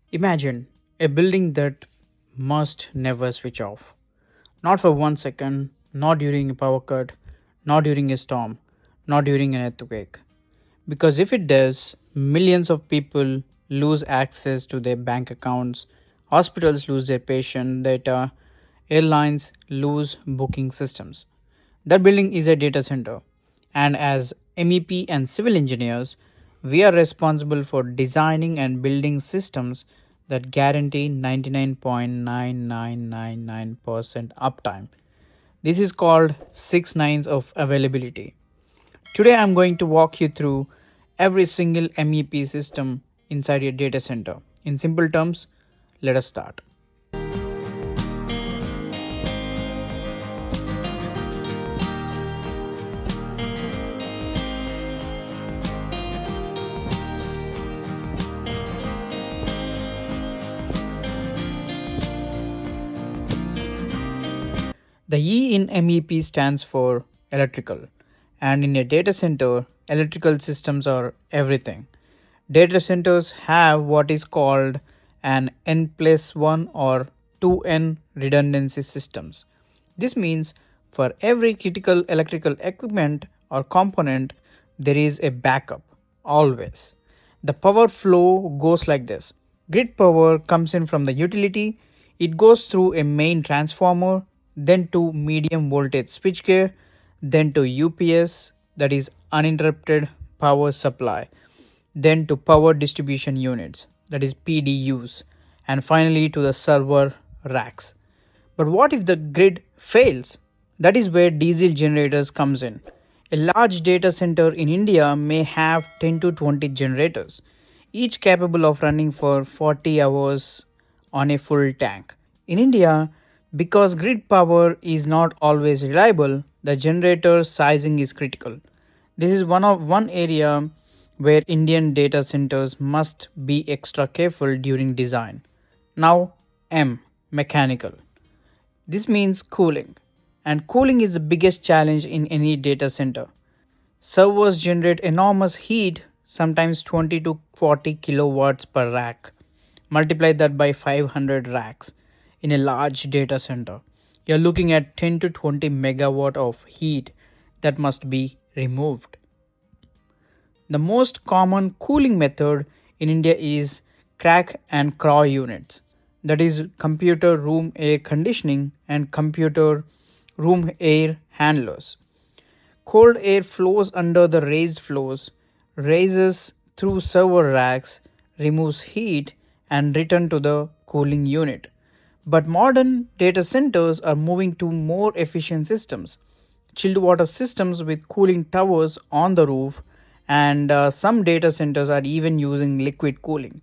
Imagine a building that must never switch off. Not for 1 second, not during a power cut, not during a storm, not during an earthquake. Because if it does, millions of people lose access to their bank accounts, hospitals lose their patient data, airlines lose booking systems. That building is a data center, and as MEP and civil engineers, we are responsible for designing and building systems that guarantee 99.9999% uptime. This is called 6 nines of availability. Today I'm going to walk you through every single MEP system inside your data center. In simple terms, let us start. The E in MEP stands for electrical, and in a data center, electrical systems are everything. Data centers have what is called an N plus 1 or 2N redundancy systems. This means for every critical electrical equipment or component, there is a backup, always. The power flow goes like this: grid power comes in from the utility, it goes through a main transformer, then to medium voltage switchgear, then to UPS, that is uninterrupted power supply, then to power distribution units, that is PDUs, and finally to the server racks. But what if the grid fails? That is where diesel generators comes in. A large data center in India may have 10 to 20 generators, each capable of running for 40 hours on a full tank. In India, because grid power is not always reliable, the generator sizing is critical. This is one area where Indian data centers must be extra careful during design. Now, M, mechanical. This means cooling, and cooling is the biggest challenge in any data center. Servers generate enormous heat, sometimes 20 to 40 kilowatts per rack. Multiply that by 500 racks in a large data center. You're looking at 10 to 20 megawatt of heat that must be removed. The most common cooling method in India is crack and craw units, that is, computer room air conditioning and computer room air handlers. Cold air flows under the raised floors, raises through server racks, removes heat, and return to the cooling unit. But modern data centers are moving to more efficient systems, chilled water systems with cooling towers on the roof, and some data centers are even using liquid cooling,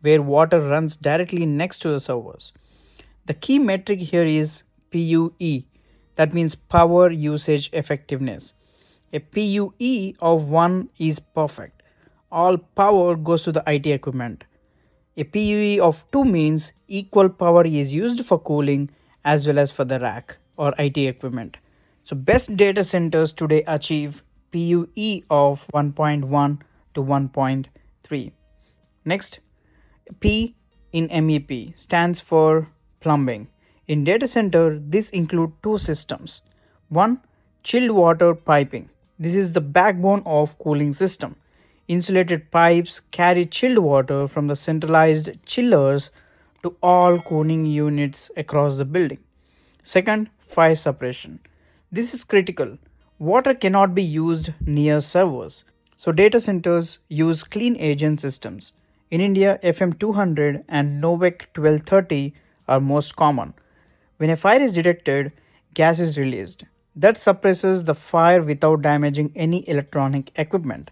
where water runs directly next to the servers. The key metric here is PUE, that means power usage effectiveness. A PUE of 1 is perfect. All power goes to the IT equipment. A PUE of 2 means equal power is used for cooling as well as for the rack or IT equipment. So, best data centers today achieve PUE of 1.1 to 1.3. Next, P in MEP stands for plumbing. In data center, this include two systems. One, chilled water piping. This is the backbone of cooling system. Insulated pipes carry chilled water from the centralized chillers to all cooling units across the building. Second, fire suppression. This is critical. Water cannot be used near servers. So data centers use clean agent systems. In India, FM200 and Novec 1230 are most common. When a fire is detected, gas is released. That suppresses the fire without damaging any electronic equipment.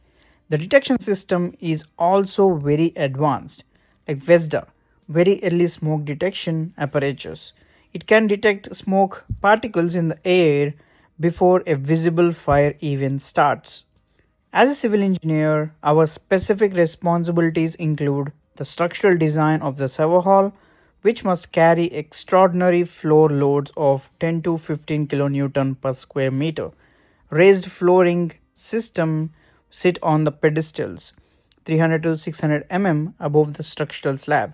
The detection system is also very advanced, like VESDA, very early smoke detection apparatus. It can detect smoke particles in the air before a visible fire even starts. As a civil engineer, our specific responsibilities include the structural design of the server hall, which must carry extraordinary floor loads of 10 to 15 kilonewton per square meter. Raised flooring system sit on the pedestals 300 to 600 mm above the structural slab.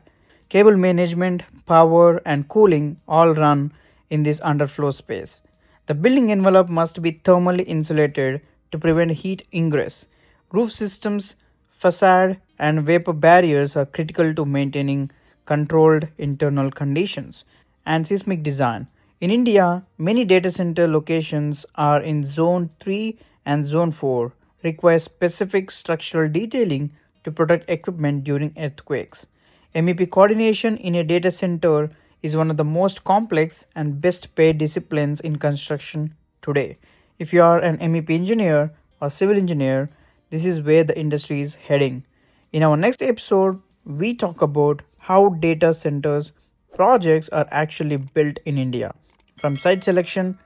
Cable management, power, and cooling all run in this underfloor space. The building envelope must be thermally insulated to prevent heat ingress. Roof systems, facade, and vapor barriers are critical to maintaining controlled internal conditions. And seismic design. In India, many data center locations are in Zone 3 and Zone 4, require specific structural detailing to protect equipment during earthquakes. MEP coordination in a data center is one of the most complex and best paid disciplines in construction today. If you are an MEP engineer or civil engineer, this is where the industry is heading. In our next episode, we talk about how data centers projects are actually built in India, from site selection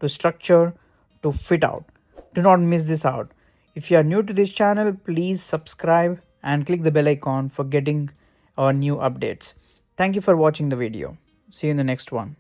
to structure to fit out. Do not miss this out. If you are new to this channel, please subscribe and click the bell icon for getting our new updates. Thank you for watching the video. See you in the next one.